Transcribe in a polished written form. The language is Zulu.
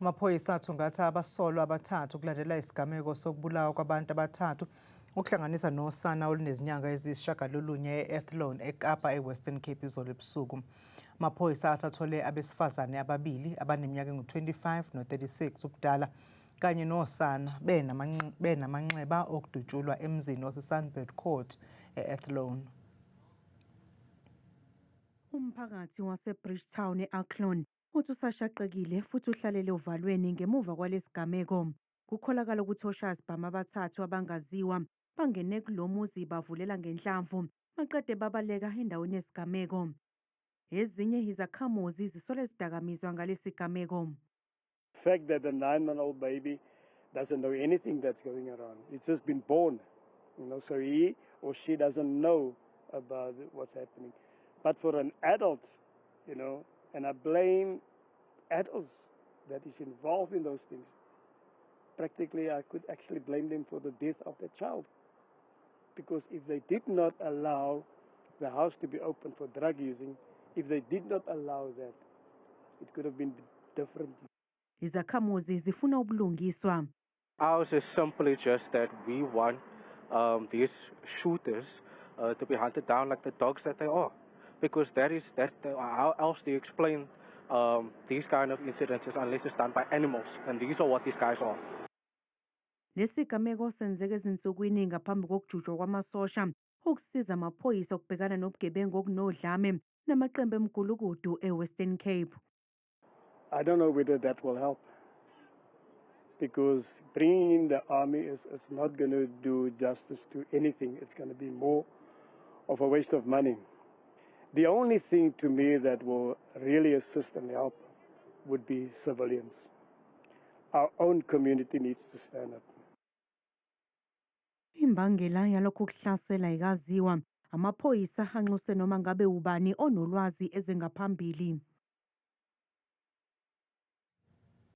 Amaphoyisa athungatha abasolwa abathathu kulandela isigameko sokubulawa kwabantu abathathu ukuhlanganisa nosana olunezinyanga eziyisishagalolunye e-Athlone eKapa eWestern Cape izolo ebusuku. Amaphoyisa athole abesifazane ababili abaneminyaka engu-25 no-36 ubudala kanye nosana benamanxeba okudutshulwa emzini wase-Sunbird Court e-Athlone. Umphakathi wase-Bridgetown e-Athlone uthi usashaqekile futhi uhlalele uvalweni ngemuva kwalesigameko. Kukholakala ukuthi oshazibhama abathathu abangaziwa bangene kulo muzi bavulela ngenhlamvu maqede babaleka endaweni yesigameko. Ezinye izakhamuzi zisole zidakamizwa ngalesi gameko. The fact that the 9-month-old baby doesn't know anything that's going around. It's just been born, so he or she doesn't know about what's happening. But for an adult, and I blame adults that is involved in those things. Practically, I could actually blame them for the death of the child. Because if they did not allow the house to be open for drug using, if they did not allow that, it could have been different. Izakhamuzi zifuna ubulungiswa. Ours is simply just that we want these shooters to be hunted down like the dogs that they are. Because how else do you explain these kind of incidents unless it's done by animals? And these are what these guys are. Lesi gameko senzeke ezinsukwini ngaphambi kokujutshwa kwamasosha ukusiza amaphoyisa ukubhekana nobugebengu okunodlame namaqembu emgulukudu eWestern Cape. I don't know whether that will help. Because bringing in the army is not going to do justice to anything. It's going to be more of a waste of money. The only thing to me that will really assist and help would be civilians. Our own community needs to stand up. Imbangela yalokhu kuhlasela ikaziwa. Amaphoyisa anxuse noma ngabe ubani onolwazi ezengaphambili.